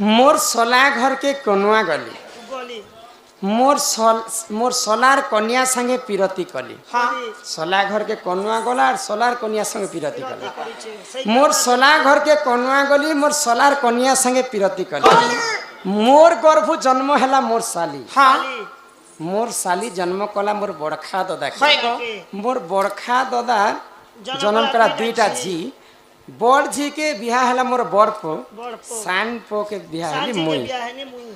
मोर सोला घर के कनुआ गली बोली मोर सोलार कन्या संगे पिरती कली। हाँ सोला घर के कनुआ गला और सोलार कन्या संगे पिरती कली। सही मोर सोला घर के कनुआ गली मोर सोलार कन्या संगे पिरती कली। मोर गर्भ जन्म हैला मोर साली। हाँ मोर साली जन्म कला मोर बड़खा ददा है गो मोर बड़खा ददा जन्म कला दुईटा झी बड़ झी के बिहा हैला मोर बड़ पो बड़ पो। सान पो के बिहा हैली सांझी के मुई ब्याह है नी मुई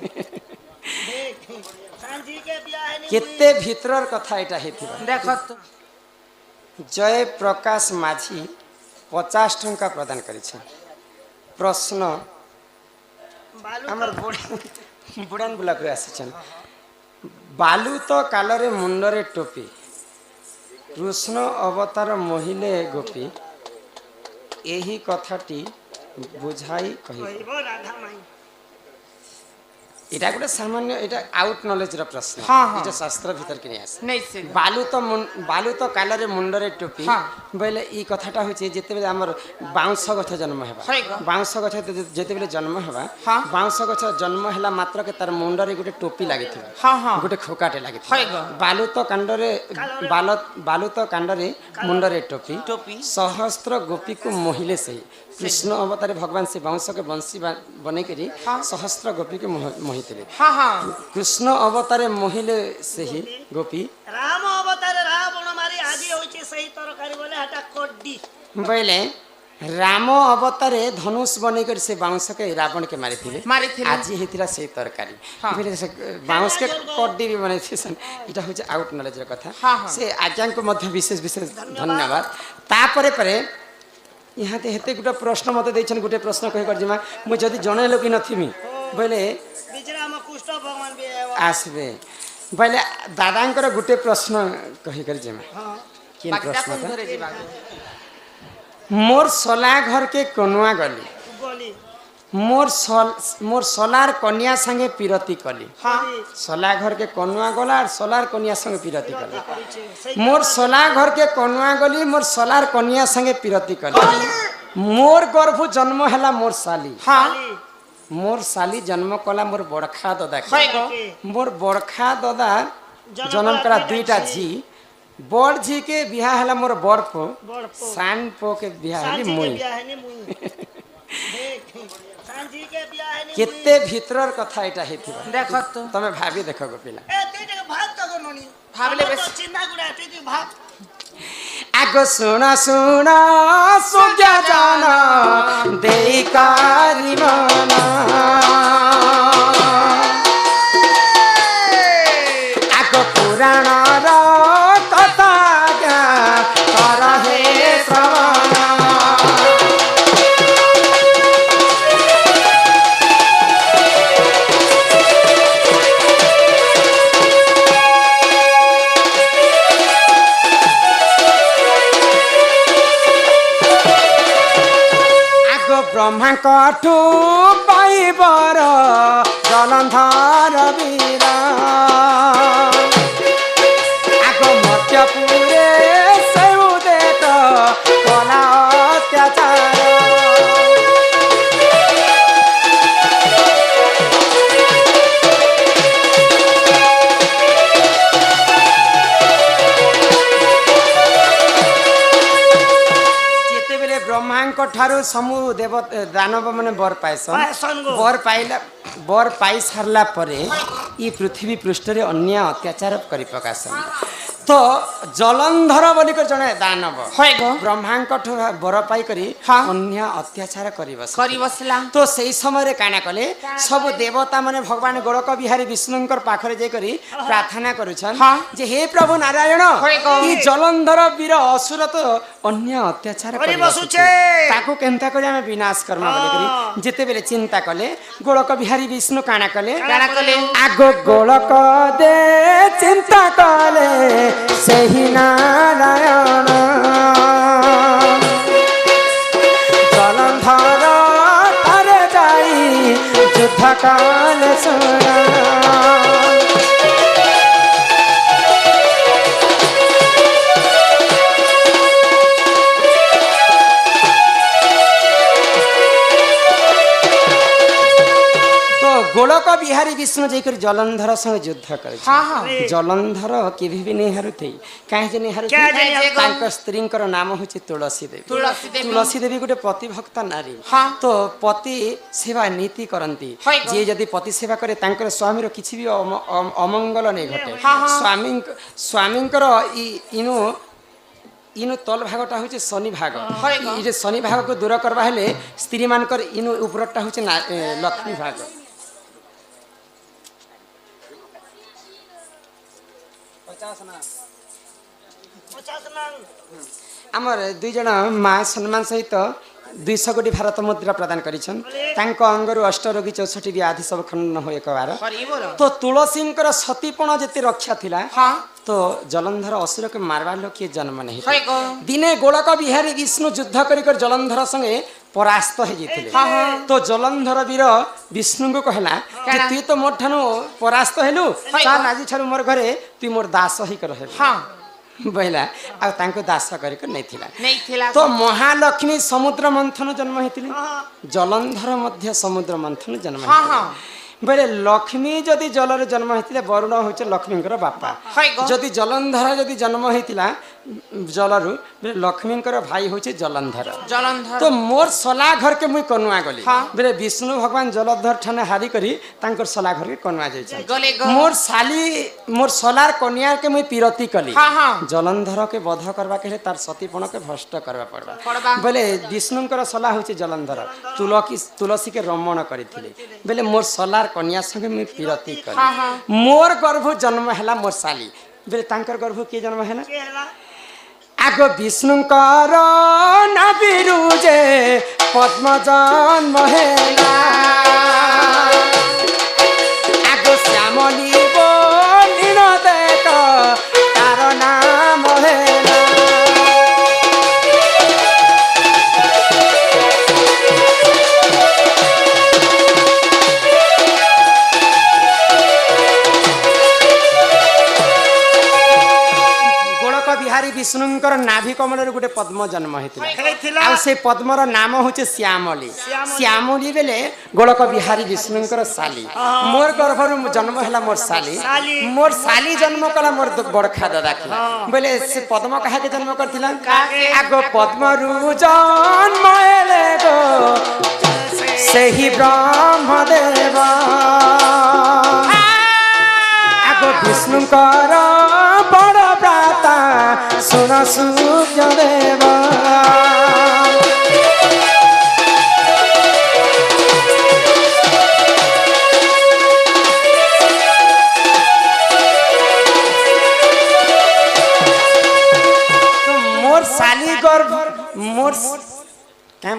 देख सांझी के ब्याह है नी केते भीतरर कथा एटा हेतिबा। देख तो जय प्रकाश माझी 50 टंका प्रदान करिछ। प्रश्न बालू हमर बुढ़ान बुलाक आसिछन बालू तो कालरे मुंडरे टोपी कृष्ण अवतार मोहिले गोपी एही कथाटी बुझाई कहि। कहबो राधा माई এটা গোটে সামান্য এটা আউট নলেজর প্রশ্ন। হ্যাঁ, হ্যাঁ। এটা শাস্ত্র ভিতর কিনে আসে नहीं से বালু তো কালরে মুন্ডরে টোপি হ্যাঁ। বলে এই কথাটা হচ্ছে যেতেবেলে আমার বাউঁশ গছ জন্ম হেবা হয় গো। বাউঁশ গছ যেতেবেলে জন্ম হেবা হ্যাঁ। বাউঁশ গছ জন্ম হেলা মাত্রকে তার মুন্ডরে গোটে টোপি লাগিথিব हाँ हाँ গোটে খোকাটে লাগিথিব হয় গো। বালু তো কাণ্ডরে বালু তো কাণ্ডরে মুন্ডরে টোপি टोपी सहस्त्र गोपी को मोहिले से कृष्ण अवतारे भगवान से बाउंस के बंसी बने करी हाँ। सहस्त्र गोपी के मोहितले हाँ हाँ कृष्ण अवतारे मोहिले से ही गोपी राम अवतार रावण मारी आजी होइछे सही तरकारी बोले हटा कोड्डी बोले राम अवतारे धनुष बने कर से बाउंस के रावण के मारी थिले मारिथिले। आज हेतिरा से तरकारी हाँ। बोले से बाउंस के कड्डी भी बने थिसन इटा होचे आउट नॉलेज र कथा हाँ, हाँ। से आज्ञा को मध्य विशेष विशेष धन्यवाद। तापरे परे यहाँ ते हेते गुटे प्रश्न मते दैछन गुटे प्रश्न कहि कर जिमा मु जदी जणे लोकी नथिमी बोले बिचरा में कुष्ठ भगवान भी है आसबे बोले दादांकर गुटे प्रश्न कहि कर जिमा हां केन बाकी प्रश्न कौन था? धरे जीवा मोर सोला घर के कनुआ गली बोली मोर सोलार कन्या संगे पिरती कली। हाँ सोला घर के कनुआ गला और सोलार कन्या संगे पिरती कली। सही मोर सोला घर के कनुआ गली मोर सोलार कन्या संगे पिरती कली। मोर गर्भ जन्म हैला मोर साली। हाँ मोर साली जन्म कला मोर बड़खा ददा है गो मोर बड़खा ददा जन्म कला दुईटा झी बड़ झी के बिहा हैला मोर बड़ पो बड़ पो। सान पो के बिहा हैली सांझी के मुई ब्याह है नी मुई देख सांझी के ब्याह है नी केते भीतरर कथा एटा हेतिबा। देख तो तमे भाभी देखो गोपिला ए तुई जगह भाग तो नोनी भाबले तो बेस चिंता गुडा तुई भाग आगो सुना सुना सुग्या जाना देई कारी मना आगो पुराण र कथा ज्ञा कर हे श्रवण ब्रह्मा कठु पाइबर जलंधर वीर आगो मध्यपुरे सेउ देत कला अत्याचार ब्रह्मांक ठारू समूह देव दानव माने बर पाइसन पाइसन गो। बर पाई सारला परे ई पृथ्वी पृष्ठ रे अन्य अत्याचार करि पकासन तो जलंधर बोली कर जने दानव है गो ब्रह्मांक ठो बर पाई करी हाँ। अन्य अत्याचार करि बसला तो सेई समय रे काना कले सब देवता माने भगवान गोलक बिहारी विष्णुंकर पाखरे जे करी प्रार्थना करूछन हाँ। जे हे प्रभु नारायण है गो। ई जलंधर वीर असुर तो अन्य अत्याचार करि करि बसुछे। ताको केनता करे हमें विनाश कर्म बोली करी जेते बेले चिंता कले गोलक बिहारी विष्णु काना कले आगो गोलक दे चिंता कले सही नारायण जलंधर तारे जाई युद्ध काल सुना ଗୋଳକ ବିହାରୀ ବିଷ୍ଣୁ ଯାଇକରି ଜଲନ୍ଧର ସଙ୍ଗେ ଯୁଦ୍ଧ କରିଛି। ହଁ ହଁ ଜଲନ୍ଧର କେବେ ବି ନେଇ ହାରୁଥେଇ କାହିଁକି ନେଇ କାହିଁକି ହାରୁଥେଇ ନେଇ ହାରୁଥେଇ? ତାଙ୍କ ସ୍ତ୍ରୀଙ୍କର ନାମ ହେଉଛି ତୁଳସୀ ଦେବୀ। ତୁଳସୀ ଦେବୀ ଗୋଟେ ପତିଭକ୍ତା ନାରୀ। ହଁ। ତ ପତି ସେବା ନୀତି କରନ୍ତି। ହଇ ଗ। ଯିଏ ଯଦି ପତି ସେବା କରେ ତାଙ୍କର ସ୍ୱାମୀର କିଛି ବି ଅମଙ୍ଗଳ ନେଇ ଘଟେ। ହଁ, ହଁ। ସ୍ୱାମୀଙ୍କର ଇନୁ ତଲ ଭାଗଟା ହଉଛି ଶନି ଭାଗ। ହଇ ଗ। ଏ ଶନି ଭାଗକୁ ଦୂର କରିବା ହେଲେ ସ୍ତ୍ରୀ ମାନଙ୍କର ଇନୁ ଉପରଟା ହଉଛି ଲକ୍ଷ୍ମୀ ଭାଗ। ଆମର ଦୁଇ ଜଣ ମା ସମ୍ମାନ ସହିତ 200 କୋଟି ଭାରତ ମୁଦ୍ରା ପ୍ରଦାନ କରିଛନ୍। ତାଙ୍କ ଅଙ୍ଗରୁ ଅଷ୍ଟରୋଗୀ 64 ବ୍ୟାଧି ସବୁ ଖଣ୍ଡନ ହୋଇ ଏକବାର। ହରି ବୋଲ ତ ତୁଳସୀଙ୍କର ସତୀପଣ ଯେତେ ରକ୍ଷା ଥିଲା ହଁ ତ ଜଲନ୍ଧର ଅସୁରকে ମାରବାର ଲୋକ କିଏ ଜନ୍ମ ନାହିଁ। ହଇ ଗ। ଦିନେ ଗୋଳକ ବିହାରୀ ବିଷ୍ଣୁ ଯୁଦ୍ଧ କରି ଜଲନ୍ଧର ସଙ୍ଗେ ପରାସ୍ତ ହେଇଯାଇଥିଲେ। ହଁ, ହଁ। ତ ଜଲନ୍ଧର ବୀର ବିଷ୍ଣୁଙ୍କୁ କହିଲା ଯେ କାଣା? ତୁଇ ତ ମୋର୍ ଠାନୁ ପରାସ୍ତ ହେଲୁ ହଇ ଚାଲ ଗ। ଆଜି ଠାରୁ ମୋର୍ ଘରେ ତୁଇ ମୋର୍ ଦାସ ହେଇକର ହେଲୁ ହଁ ବହିଲା ଆଉ ତାଙ୍କୁ ଦାସ କରିକି ନେଇଥିଲା। ନେଇଥିଲା ତ ମହାଲକ୍ଷ୍ମୀ ସମୁଦ୍ର ମନ୍ଥନ ଜନ୍ମ ହେଇଥିଲେ। ଜଲନ୍ଧର ମଧ୍ୟ ସମୁଦ୍ର ମନ୍ଥନ ଜନ୍ମ ହଁ, ହେଇଥିଲେ। ହଁ। ବୋଇଲେ ଲକ୍ଷ୍ମୀ ଯଦି ଜଳରେ ଜନ୍ମ ହେଇଥିଲେ ବରୁଣ ହେଉଛି ଲକ୍ଷ୍ମୀଙ୍କର ବାପା। ହଇ ଗ। ଯଦି ଜଲନ୍ଧର ଯଦି ଜନ୍ମ ହେଇଥିଲା ଜଳରୁ ବୋଲେ ଲକ୍ଷ୍ମୀଙ୍କର ଭାଇ ହେଉଛି ଜଲନ୍ଧର। ଜଲନ୍ଧର ତ ମୋର ସଲା ଘରକେ ମୁଇଁ କନୁଆ ଗଲି ହଁ। ବୋଲେ ବିଷ୍ଣୁ ଭଗବାନ ଜଲଧର ଠାନେ ହାରି କରି ତାଙ୍କର ସଲା ଘରକେ କନୁଆ ଯାଇଛନ୍। ଗଲେ ଗ। ମୋर ସଲାର କନ୍ୟାକେ ମୁଇଁ ପିରତି କଲି। ହଁ, ହଁ। ଜଲନ୍ଧରକେ ବଧ करबा के तार सतीपणके भ्रष्ट करबा पड़बा पड़बा। बोले विष्णुଙ୍କର सला होची जलंधर तुलसी के रमण करथिले बोले मोर सलार कन्या संगे मुई पिरती कली। हाँ, हाँ। मोर गर्भ जन्म हैला मोर साली बोले तांकर गर्भ के जन्म हैला आगो विष्णुଙ୍କର नाभिरू जे पद्म जन्म हैला आगो श्यामली बोलिन देख तार नाम हैला बिहारी विष्णुଙ୍କର नाभि कमल गोटे पद्म जन्म होता आ से पद्मर नाम हूँ श्यामली श्यामली बेले गोलक बिहारी विष्णुଙ୍କର साली मोर गर्भर जन्म है मोर साली जन्म कला मोर बड़खा दादा के बोले से पद्म कहा के जन्म करथिला आगो पद्म रु जन्म हेले गो सेही ब्रह्मदेव आगो विष्णुଙ୍କର बड़ प्राता सुन सूर्य देव मोर साली गर्भ मोर क्या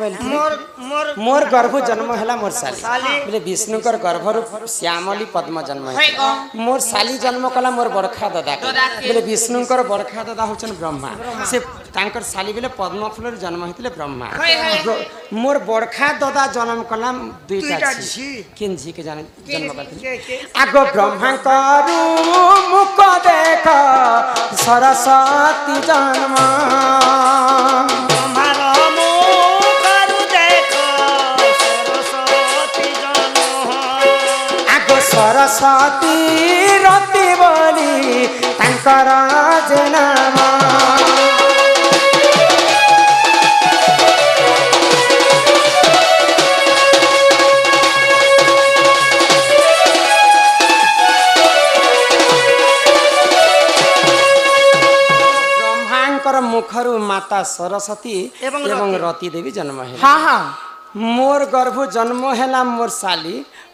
मोर गर्भ जन्म है मोर साली बोले विष्णुकर गर्भर श्यामली पद्म जन्म है मोर साली जन्म कला मोर बड़खा दादा बोले विष्णुकर बड़खा दादा होचन ब्रह्मा से तांकर साली बोले पद्म फूल जन्म होते ब्रह्मा मोर बड़खा दादा जन्म कला दुईटा झी किन झी के जन्म करते आगो ब्रह्मा करू मुख देख सरस्वती जन्म सरस्वती रति बोली तांकर जे नाम ब्रह्मांकर मुखरु माता सरस्वती एवं रति देवी जन्म है। हाँ हाँ मोर गर्भ जन्म है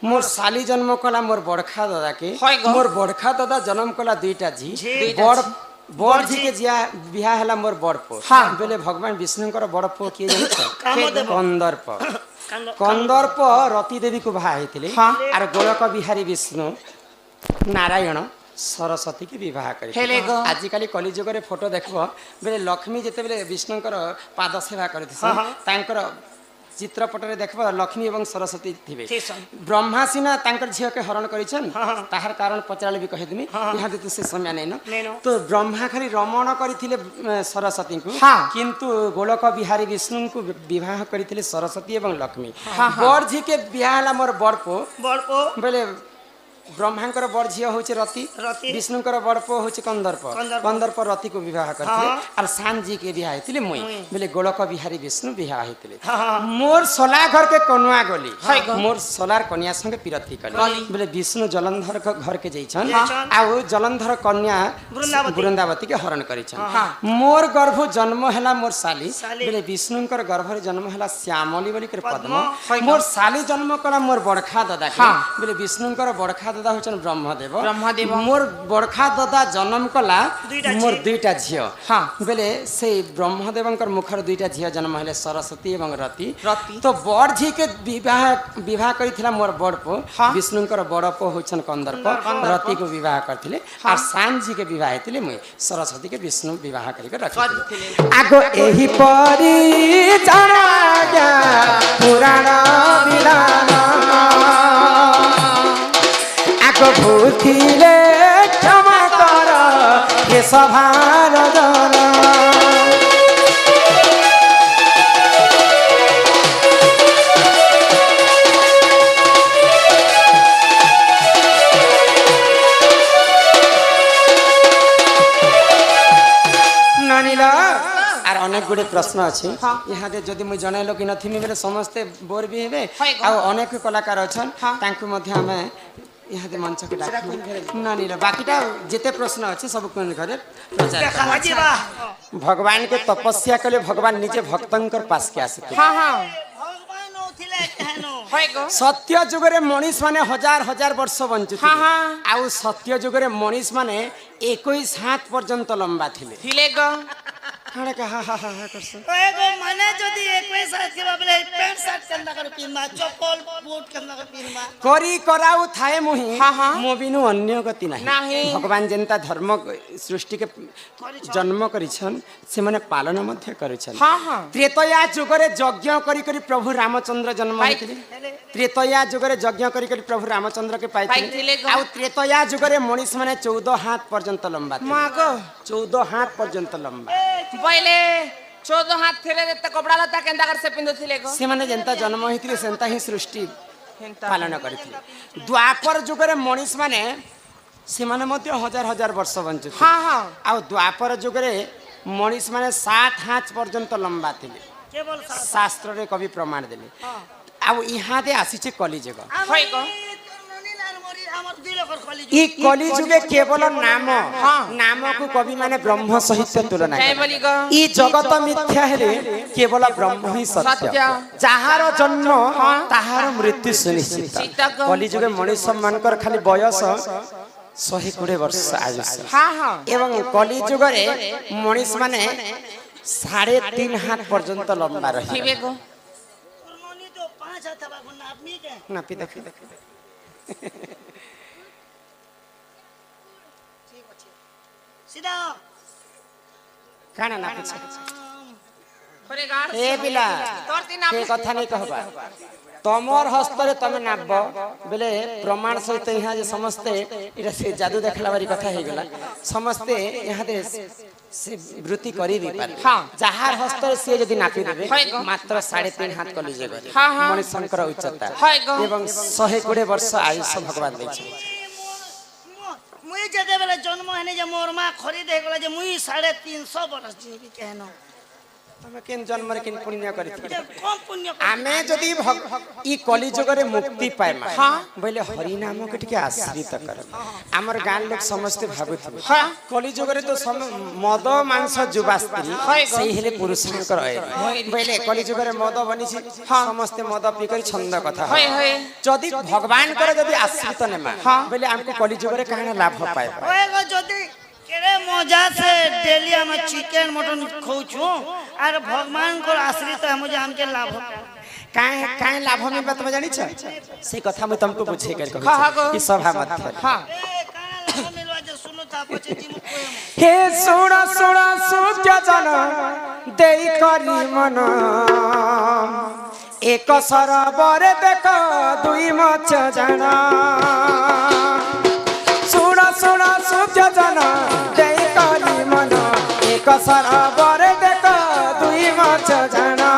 मोर साली जन्म कला मोर बड़खा दादा के मोर बड़खा दादा जन्म कला दुईटा झी बड़ बड़ झी के जिया बिहा है मोर बड़ पो बोले भगवान विष्णुकर बड़ पो किए कंदर्प कंदर्प रति देवी को बाहा होते और गोलक बिहारी विष्णु नारायण सरस्वती के विवाह कर आजिकल कलिजुगर फोटो देख बोले लक्ष्मी जिते विष्णुकर पाद सेवा कर চিত্রপটরে দেখব লক্ষ্মী এবং সরস্বতী থিবে ঠিকসন। ব্রহ্মা সিনা তাঙ্কর ঝিওকে হরণ করিছেন তাহার কারণ পচারলে বি কহিদেমি ইহাদে তো সে সময় নেন নেন। তো ব্রহ্মা খালি রমণ করিଥିଲେ সরস্বতীଙ୍କୁ হ্যাঁ। কিন্তু গোলক বিহারী বিষ্ণুଙ୍କୁ বিবাহ করিଥିଲେ সরস্বতী এবং লক্ষ্মী বড় ঝিকে বিবাহ ହେଲା ମୋର ବଡ଼ ପୁଅ বড় বেলে ব্রহ্মাঙ্কর বড় ঝিও হচ্ছে রতি রতি। বিষ্ণুঙ্কর বড় পুଅ হচ্ছে কন্দর্প কন্দর্প। কন্দর্প রতিକୁ বিবাহ କରିଥିଲେ আর সানজিকে বিবাহ ହେଇଥିଲେ মুই বেলে গোলক বিহারী বিষ্ণু বিবাহ ହେଇଥିଲେ মোর সোলা ঘরকে কনুয়া গলি মোর সোলার কন্যা সঙ্গে পিরতি কলি বেলে বিষ্ণু জলন্ধর ঘরকে যাইছন আউ জলন্ধর কন্যা বৃন্দাবতী কে হরণ করিছন মোর গর্ভ জন্ম হেলা মোর সালি বেলে বিষ্ণুঙ্কর গর্ভরে জন্ম হেলা শ্যামলী বলি করে পদ্ম মোর সালি জন্ম কলা মোর বড়খা দাদা বেলে বিষ্ণুঙ্কর বড়খা দাদা হচ্ছেন ব্রহ্মদেব ব্রহ্মদেব। মোর বড়খা দাদা জন্ম কলা দুইটা মোর ঝিও। দুইটা ঝিও হ্যাঁ। বেলে সেই ব্রহ্মদেবঙ্কর মুখর দুইটা ঝিও জন্ম হলে সরস্বতী এবং রতি রতি। তো বড় ঝিকে বিবাহ বিবাহ করিছিলা মোর বড় পো বিষ্ণুঙ্কর বড় পো হচ্ছেন কন্দর্প রতিকে বিবাহ করଥିଲେ আর সান ঝিকে বিবাহ হইଥିଲେ মুই সরস্বতীকে বিষ্ণু বিবাহ করিকে রাখিଥିଲେ আগ এহি পরি জানা যা পুরাণ বিধান আগ ভূতিলে ক্ষমা কর হে সভার জন নানিলা আর অনেক গুড়ে প্রশ্ন আছে ইহাদে যদি মুই জনাইলো কি নথিমি বেলে সমস্তে বোর বি হেবে আর অনেক কলাকার অছন তাঙ্কু মধ্যে আমি ইহাদে মঞ্চকে ডাকি নানিলা বাকিটা যেতে প্রশ্ন আছে সব কোন ঘরে প্রচার দেখা করা। ଯିବା ভগবান কে তপস্যা কলে ভগবান নিজে ভক্তঙ্কর পাশ কে আসিতে হ্যাঁ হ্যাঁ ভগবান নଥିଲେ কেন হয় গো সত্য যুগরে মনীষ মানে হাজার হাজার বর্ষ বঞ্চুଥିଲେ হ্যাঁ, হ্যাঁ। আউ সত্য যুগরে মনীষ মানে 21 হাত পর্যন্ত লম্বা ଥିଲେ থিলে গো কাણે কা হা হা হা হা করছ এগো মানে যদি 21 সাইজ ଥିବା বেলে প্যান্ট শার্ট কেনতা করে পিনমা চপ্পল বুট কেনতা করে পিনমা করি করাউ থায়ে মুহি হ্যাঁ, হ্যাঁ। মো বিনু অন্য গতি নাই নাহি। ভগবান যেন্তা ধর্ম সৃষ্টিকে জন্ম করিছন সেমানে পালন মধ্য করিছন হ্যাঁ হ্যাঁ ত্রেতয়া যুগরে যজ্ঞ করি করি প্রভু রামচন্দ্র জন্ম পাইଥିଲେ। হইଥିଲେ ত্রেতয়া যুগরে যজ্ঞ করি করি প্রভু রামচন্দ্র কে পাইଥିଲେ পাইଥିଲେ গো। আউ ত্রেতয়া যুগরে মনীষ মানে 14 হাত পর্যন্ত লম্বা ଥିଲେ মা গো 14 হাত পর্যন্ত লম্বা বইলে 14 হাত থিলে যেতে কপড়া লতা কেন্দা করে সে পিন্ধুଥିଲେ গো ସେମାନେ ଯେନ୍ତା ଜନ୍ମ ହେଇଥିଲେ ସେନ୍ତା ହିଁ ସୃଷ୍ଟି ହେନ୍ତା। ପାଳନ କରିଥିଲେ ଦ୍ୱାପର ଯୁଗରେ ମଣିଷ ମାନେ ସେମାନେ ମଧ୍ୟ ହଜାର ହଜାର ବର୍ଷ ବଞ୍ଚୁଥିଲେ ହଁ ହଁ ଆଉ ଦ୍ୱାପର ଯୁଗରେ ମଣିଷ ମାନେ 7 ହାତ ପର୍ଯ୍ୟନ୍ତ ଲମ୍ବା ଥିଲେ কেবল ଶାସ୍ତ୍ରରେ କବି ପ୍ରମାଣ ଦେଲେ ଆଉ ଇହାଦେ ଆସିଛି କଲିଯୁଗ হয় গো আমার 2 লক্ষর কলি ଇ କଲିଯୁଗେ କେବଳ ନାମ ନାମକୁ କବି ମାନେ ବ୍ରହ୍ମ ସହିତ ତୁଳନା କାଇଁ କଲେ ବୋଲି ଗো ଇ ଜଗତ ମିଥ୍ୟା ହେଲେ କେବଳ ବ୍ରହ୍ମ ହିଁ ସତ୍ୟ ସତ୍ୟ। ଯାହାର ଜନ୍ମ ତାହାର ମୃତ୍ୟୁ ସୁନିଶ୍ଚିତ ଚିତ୍ତକ। କଲିଯୁଗେ ମଣିଷ ମାନଙ୍କର ଖାଲି ବୟସ 120 ବର୍ଷ ଆୟୁଷ হ্যাঁ হ্যাঁ ଏବଂ କଲିଯୁଗରେ ମଣିଷ ମାନେ 3.5 ହାତ ପର୍ଯ୍ୟନ୍ତ ଲମ୍ବା ରହିବେ থিবে গো ননি তো 5 হাত থাকবা কোন আপনি কে ନା ପିତା ପିତା সিধা କାଣା ନା ପିତା করে গার ଏ ପିଲା তোর তিন ସେ କଥା ନେଇ कहବା ତମର ହସ୍ତରେ ତମେ ନାବ ବେଲେ ପ୍ରମାଣ ସହିତ ଏହା ଯେ ସମସ୍ତେ ଏଟା ସେ ଜାଦୁ ଦେଖିଲା ବାରି କଥା ହେଇଗଲା ସମସ୍ତେ ଏହାଦେ ସେ ବୃତ୍ତି କରି ବି ପାରେ ହଁ। ଯାହାର ହସ୍ତରେ ସିଏ ଯଦି ନାପି ଦେବେ হয় গো। ମାତ୍ର 3.5 ହାତ କଲିଯେ ଗରେ ହଁ, ହଁ। ମଣିଷଙ୍କର ଉଚ୍ଚତା হয় গো। ଏବଂ 120 ବର୍ଷ ଆୟୁଷ ଭଗବାନ ଦେଇଛନ୍ତି মুই যেতেবেলে জন্ম হেনে যে মোর মা খরিদ হয়ে গেল যে মুই 350 বরস জিবি কেন ତମେ କେନ୍ ଜନ୍ମରେ କେନ୍ ପୁଣ୍ୟ କରିଥିଲ যে কম পুণ্য ଆମେ ଯଦି ଇ କଲିଯୁଗରେ ମୁକ୍ତି ପାଇମା ବୋଇଲେ ହରି ନାମକୁ ଟିକେ ଆଶ୍ରିତ କର ଆମର ଗାଁ ଲୋକ ସମସ୍ତେ ଭାବୁଥିବେ କଲିଯୁଗରେ ତ ମଦ ମାଂସ ଯୁବା ସ୍ତ୍ରୀ ସେଇ ହେଲେ ପୁରୁଷଙ୍କର ବୋଇଲେ କଲିଯୁଗରେ ମଦ ବନିଛି ସମସ୍ତେ ମଦ ପିଇ କରି ଛନ୍ଦ କଥା হয় হয় ଯଦି ଭଗବାନଙ୍କର ଯଦି ଆଶ୍ରିତ ନେମା ବୋଇଲେ ଆମକୁ କଲିଯୁଗରେ କାଣା ଲାଭ ପାଇବା ওই গো যদি কেড়ে মজা সে ডেলি আমি চিকেন মটন খাউছু আর ভগবান কো আশ্রিত हम যে हमके লাভ କାହିଁ କାହିଁ ଲାଭ ମିଳିବା ତମେ ଜାଣିଛ ସେଇ କଥା ମୁଁ ତମକୁ ବୁଝେଇ କରି ହଁ, ହଁ, କହୁଛି ଗো। ଏ ସଭା ମଧ୍ୟରେ হ্যাঁ এ কানা লাভ মিলবা যে শুনো তা পছে জিমু কোয়েম হে শুণ শুণ সূর্য জন দেই করি মন ଏକ ସରବରେ ଦେଖ ଦୁଇ ମାଛ ଜାଣା ଶୁଣ ଶୁଣ ସୂର୍ଯ୍ୟଜନ ଦେଇ କଲି ମନ ଏକ ସରବରେ ଦେଖ ଦୁଇ ମାଛ ଜାଣା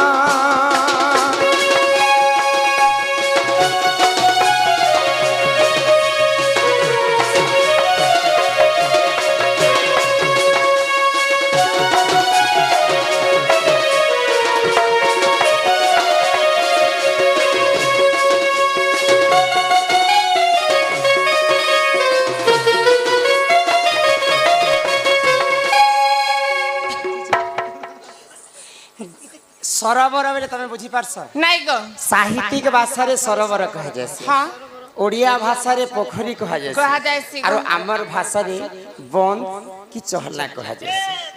সরোবর বলে তুমি বুঝিপারছ নাই গো সাহিত্যিক ভাষারে সরোবর কুহযাসি হ্যাঁ ওড়িয়া ভাষারে পোখরী কুহযাসি কহা যায়ছি আর আমার ভাষারে বন্ধ কি চহলা কুহযাসি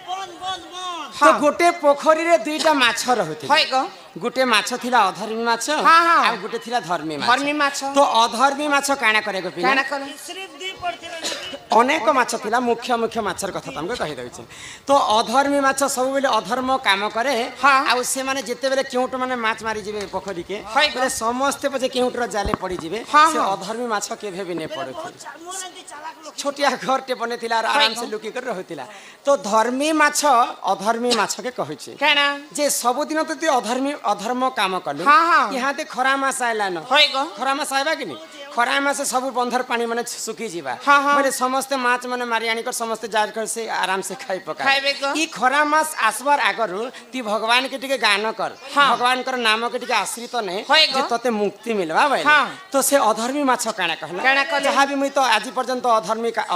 বন বন বন তো গোটে পোখরীরে দুইটা মাছ রহুথিলে হয় গো গোটে মাছ থিলা অধর্মী মাছ হ্যাঁ, হ্যাঁ। আর গোটে থিলা ধর্মী মাছ ধর্মী মাছ। তো অধর্মী মাছ কাଣା করে গো পিলা কাଣା কলে শ্রী দি পড়তিলা নাকি অনেক মাছ ଥିଲା মুখ্য মুখ্য মাছর কথা তোমাকে কହି দଉଛି তো অধর্মী মাছ ସବୁବେଳେ অধর্ম কাম করে হ্যাঁ। ଆଉ ସେମାନେ ଯେତେବେଳେ କେଉଁଟ ମାନେ ମାଛ ମାରି ଯିବେ ପୋଖରୀକେ হয় ବୋଲେ ସମସ୍ତେ ପଛେ କେଉଁଟର ଜାଲେ ପଡି ଯିବେ হ্যাঁ, ସେ হ্যাঁ। ଅଧର୍ମୀ ମାଛ କେବେ ବି ନେ ପଡୁଥିଲେ মোর এন্তি চালাক লোক ଛୋଟିଆ ଘରଟେ ବନେଇଥିଲା ଆଉ ଆରାମସେ ଲୁକି କରି ରହୁଥିଲା ତ ଧର୍ମୀ ମାଛ ଅଧର୍ମୀ ମାଛକେ କହୁଛି কেনা ଯେ ସବୁଦିନ ତ ତୁଇ ଅଧର୍ମ କାମ କଲୁ ହଁ, ହଁ। ଇହାତେ ଖରା ମାସ ଆଇଲାନ হয় গো ଖରା ମାସ ଆଇବା କି ନି ଖରା ମାସେ ସବୁ ବନ୍ଧର ପାଣି ମାନେ ଶୁଖି ଯିବା ହଁ, ହଁ। ବୋଲେ ସମସ୍ତେ ମାଛ ମାନେ ମାରି ଆଣିକର ସମସ୍ତେ ଯାର କର ସେ ଆରାମ ସେ ଖାଇ ପକା ଖାଇବେ ଗ। ଇ ଖରା ମାସ আসবার আগରୁ তুই ভগবান কে ଟିକେ গান কর হ্যাঁ। ভগবানଙ୍କର নাম কে ଟିକେ আশ্রিত নে হয় গ। যে ততে মুক্তি মিলবা ভাই হ্যাঁ। তো সে অধর্মী মাছ কাଣା कहला কাଣା কলে? যাহা भी মুই তো আজি পর্যন্ত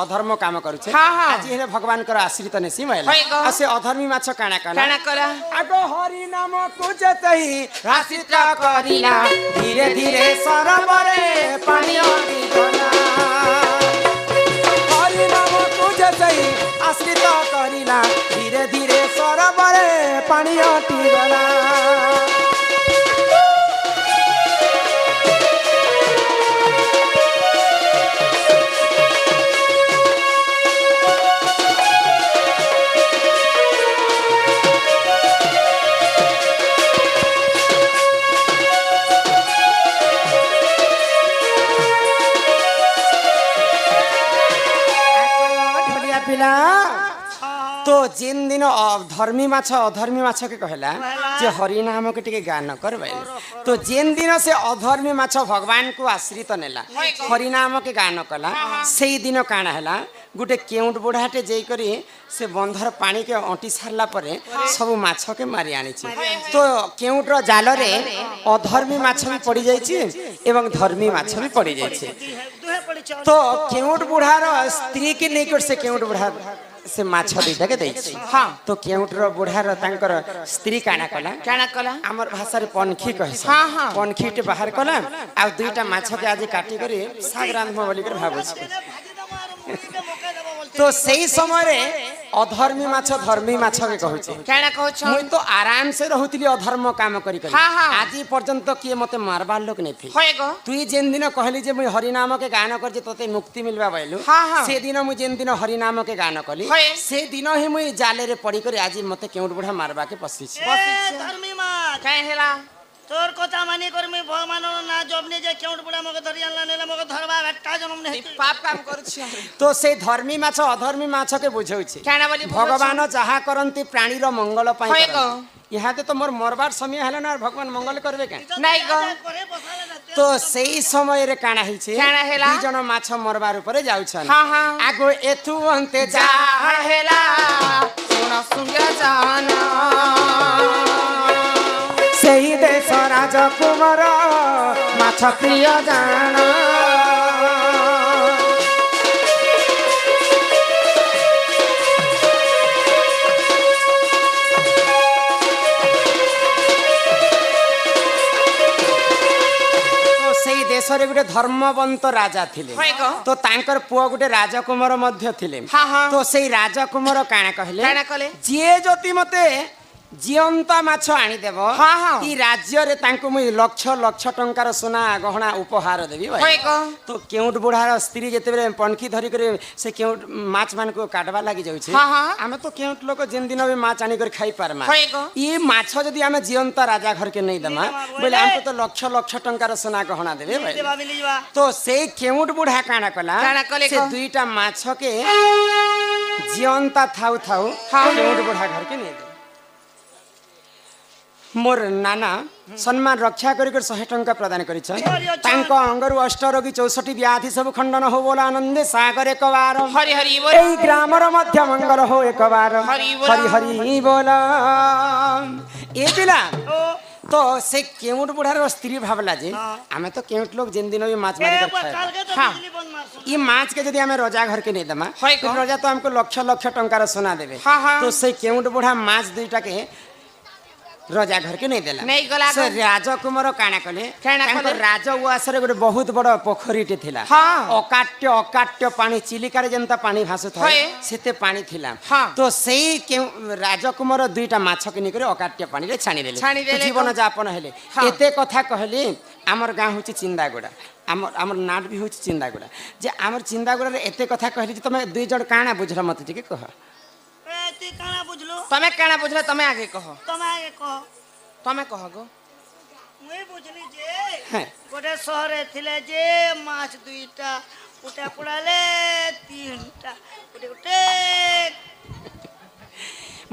অধর্ম কাম করুছে হ্যাঁ, হ্যাঁ। আজি হেলে ভগবানଙ୍କର আশ্রিত নেছি মাইলা হয় গ। আর সে অধর্মী মাছ কাଣା कहला কাଣା করা আগ হরি নাম কুজতই রাশিত করিলা ধীরে ধীরে সরবরে পানি অডিগলা হরি নাম কুজতই আশ্রিত করিলা ধীরে ধীরে সরবরে পানি অডিগলা ढोलिया पिला तो जिन दिन धर्मी माछ अधर्मी माछ के कहला जे हरि नाम के टिके गान कर तो जिन दिन से अधर्मी माछ भगवान को आश्रित नेला हरि नाम के गान कला सेई दिन काना हैला गुटे केउंट बुढ़ाटे जई करी से बंधर पानी के अंटी सारला परे सब माछ के मारी आनी तो केउंट रो जाल रे अधर्मी माछ भी पड़ी जाई एवं धर्मी माछ भी पड़ी जाई দুহে পড়িছ तो केउंट बुढ़ार स्त्री के लेकर से केउंट बुढ़ा से माछ दुईटा के देछि हाँ तो केउंट रो बुढ़ार तांकर स्त्री काना कला কাଣା কলা हमर भाषा रे पनखी कहस हाँ, हाँ। पनखी टे बाहर कला आ दुईटा माछ के आज काटी करी साग रांधम बोली कर भाबु छी ভাজি দেব আর মুড়িকে মকে দেব বলতে तो सेही समय रे अधर्मी माछ धर्मी माछ के कहूची কাଣା কহছ मुई तो आराम से रहुतली अधर्म काम करी करी हाँ, हाँ। आज पर्यंत किए मते मारबार लोक नै थी হয় গো तुई जेन दिन कहली जे मुई हरि नाम के गान कर जे तते मुक्ति मिलबा बैलु हाँ, हाँ। से दिन मुई जेन दिन हरि नाम के गान कली হয়। से दिन ही मुई जाले रे पड़ी कर आज मते केउट बुढ़ा मारबा के पसी छी ধর্মী মাছ কাই হেলা তোর কথা মানি করে আমি ভগবানের না জবনি যে কেউট বুড়া মকে ধরি আনলা নেলা মকে ধরবা একটা জন্ম নেই পাপ কাম করছি तो से धर्मी माछ अधर्मी माछ के बुझौछि কাଣା বলি भगवान जहा करंती प्राणी रो मंगल पाई হয় গো यहाँ तो मोर मरबार समय हला ना भगवान मंगल करबे का নাই গো করে বসালে না तो सेही समय रे काना हिছে काना हेला? दुई जन माछ मरबार ऊपर जाउछन हाँ, हाँ। आगो एथु अंते जा যা হেলা শুন সুঙ্গা জানা सेही देश राजकुमार माछ प्रिय जान तो सेही देश रे गुटे धर्मवंत राजा थिले হয় গো तो तांकर पुआ गुटे राजकुमार मध्य थिले हाँ, हाँ। तो सेही राजकुमार काना कहले কাଣା কলে जे जति मते जीवंत माछ आनीदेव हाँ, हाँ। ई राज्य रे तांको मुई लक्ष लक्ष टंकार सोना गहना उपहार देबी भाई होय को तो केउट बुढ़ार स्त्री जेते बेले पणखी धरी करे से केउट माछ मान को काटवा लागि जाउ छे हाँ, हाँ। आमे तो केउट लोक जेन दिन भी माछ आनी कर खाई पारमा होय को ई माछ जदी आमे जीवंत राजा घर के नहीं दमा बोले हमको तो लक्ष लक्ष टंकार सोना गहना देबे भाई देवा मिली जवा तो से केउट बुढ़ा काना कला काना कले से को? दुईटा माछ के जीवंता थाउ थाउ हाँ। केउट बुढ़ा घर के नहीं दे मोर नाना सम्मान रक्षा करी 100 टंका प्रदान करिछ तांको अंगरु अष्ट रोगी 64 व्याधि सब खंडन हो बोला आनंदे सागर एक बार हरि हरि बोल एई ग्रामर मध्य मंगल हो एक बार हरि बोल। हरि हरि बोल ए पिला ओ तो से केउट बुढ़ार स्त्री भावला जे आमे तो केउट लोग जिन दिन भी माछ मारी कर काल खाए के तो हाँ। बिजली बन मार ई माछ के यदि हमें रजा घर के नहीं दमा होय तो को? रजा तो हमको लक्ष लक्ष टंकार सोना देबे हाँ, हाँ। तो से केउट बुढ़ा माछ दुईटा के रजा घर के नहीं देला नहीं गला से को? राजकुमार काना कले काना तांको कले? राज उआस रे गोटे बहुत बड़ पोखरीटे थिला हाँ। अकाट्य अकाट्य पानी चिलिकार जेंता पानी भासु थाए होय। सेते पानी थिला हाँ। तो सेई के राजकुमार दुईटा माछ के निकरे अकाट्य पानी रे छाणी देले छाणी देले तो जीवन को? जापन हेले हाँ। एते कथा कहली हमर गां होची चिंदागुड़ा हमर नाट भी होची चिंदागुड़ा जे हमर चिंदागुड़ा रे एते कथा कहली जे तमे दुई जण काना बुझल मत टिके कह ए ती काना बुझलो तमे काना बुझले तमे आगे कहो तमे आगे कह तमे कह गो मुई बुझली जे हैं गोटे सहरे थिले जे माछ दुईटा उठा पुड़ाले तीनटा गोटे गोटे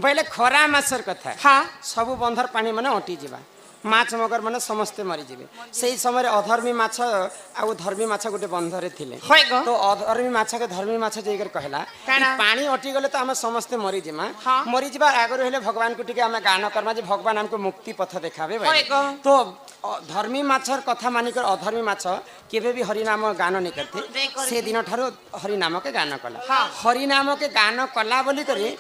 पहले खरा मासर कथा हाँ सबु बंधर पानी माने अटी जिबा माछ मगर माने समस्ते मरी जिबे सेही समय अधर्मी माछ आ धर्मी माछ गोटे बंधरे थिले होय गो तो अधर्मी माछ के धर्मी माछ जेकर कहला काना? कि पानी अटी गले तो हमें समस्ते मरी जिमा हाँ। मरी जिबा आगर हेले भगवान को टिके हमें गान करमा जे भगवान हमको मुक्ति पथ देखाबे होय भाई गो। तो धर्मी माछर कथा मानिकर अधर्मी माछ केबे भी हरि नाम गान नहीं करते नहीं करते। से दिन ठारो हरि नाम के गान कला हाँ। हरि नाम के गान कला बोली करे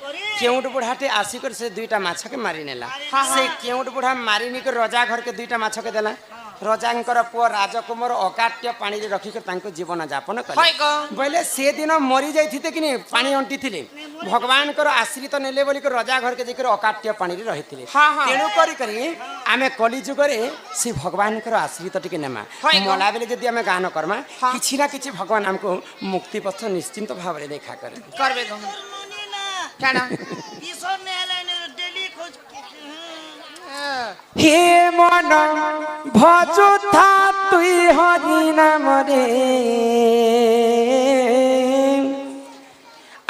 केउट बुढ़ाटे आसिकर से दुईटा माछ के मारी नेला हाँ, से केउट बुढ़ा मारी निकर रजा घर के दुईटा माछ के देला रजांकर पुओ राजकुमार अकाट्य पानी रे रखिकर तांको जीवन यापन होय कले गो बोले से दिन मरी जाइथिते कि नहीं पानी अंटी थिले भगवान कर आश्रित नेले बोली कर रजा घर के जेकर अकाट्य पानी रे रहिथिले हाँ, हाँ। तेणु करी आमे कली जुग रे से भगवान कर आश्रित टिके नेमा होय गो। मला बेले जदी आमे गान करमा हाँ। किछि ना किछि भगवान हमको मुक्ति पथ निश्चिंत भाव रे देखा करे करबे गो मुनी ना काना ईश्वर ने हलाने डेली खोज हे मन भजु था तुई हरि नाम रे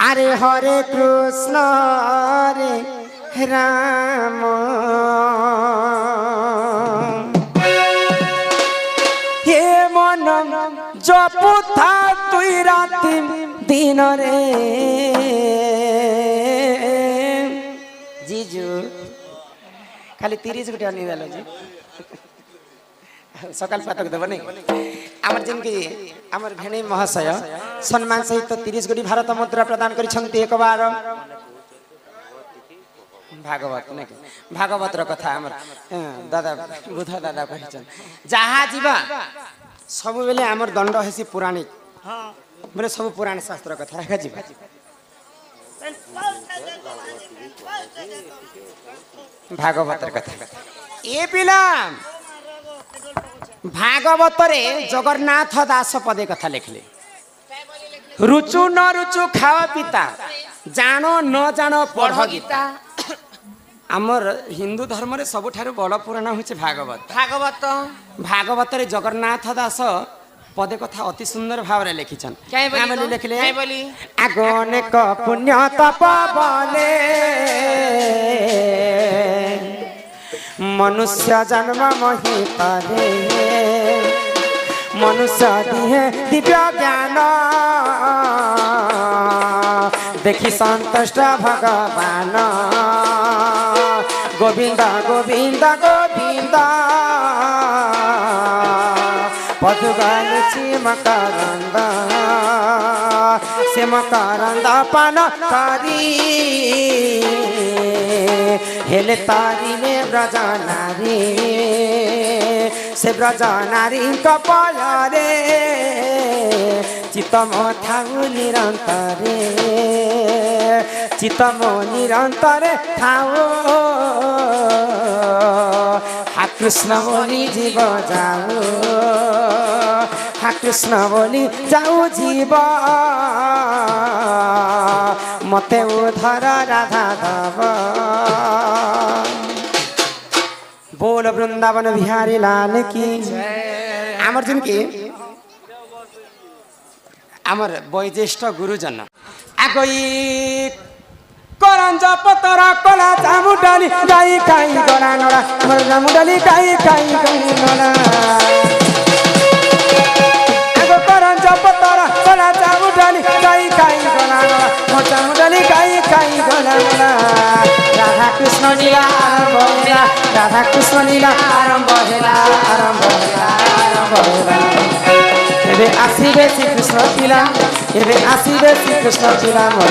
अरे हरे कृष्ण रे राम हे मन जपु था तुई राति दिन रे जीजू खाली 30 गोटे अनी देल जी सकाल पातक देव नहीं आमर जिनकी आमर भेणी महाशय सम्मान सहित 30 गोटी भारत मुद्रा प्रदान करिसंती एक बार भागवत नहीं भागवत रो कथा आमर दादा बुध दादा कहिछन जहा जीवा सब बेले आमर दंड हेसी पुराणिक हां बोले सब पुराण शास्त्र कथा रखा जीवा भागवत कथा ए पिला भागवत रे जगन्नाथ दास पदे कथा लिखले रुचु न रुचु खाओ पिता जानो न जानो पढ़ गीता आमर हिंदू धर्म रे सबुठारु बड़ पुराण होचे भागवत भागवत भागवत रे जगन्नाथ दास पदे कथा अति सुंदर भाव रे लिखिछन काई बोली बोली लिखले काई बोली अगणिक पुण्य तप बले मनुष्य जन्म महितारे मनुष्य दिहे दिव्य ज्ञान देखि संतुष्ट भगवान गोविंद गोविंद गोविंद पदुगालुची मकरंद से मकरंद पान करी हेले तारी ने ब्रज नारी से ब्रज नारी कपाल रे চিত মো থাউ নিরন্তরে চিত মো নিরন্তরে থাউ হা কৃষ্ণ বলি জীব যাও হা কৃষ্ণ বলি যাও জীব মতে উধর রাধা দেব बोल वृंदावन बिहारी लाल की आमर जन की आमर बयोज्येष्ठ गुरुजन आगई करंज पतर कला चामुडाली गाई खाई गला नड़ा आमर चामुडाली गाई खाई गली नड़ा आगो करंज पतर कला चामुडाली गाई खाई गला नड़ा आमर चामुडाली गाई खाई गला नड़ा राधा कृष्ण लीला आरंभ होला राधा कृष्ण लीला आरंभ होला आरंभ होला आरंभ होला एबे आसीबे श्री कृष्ण लीला एबे आसीबे श्री कृष्ण लीला मोर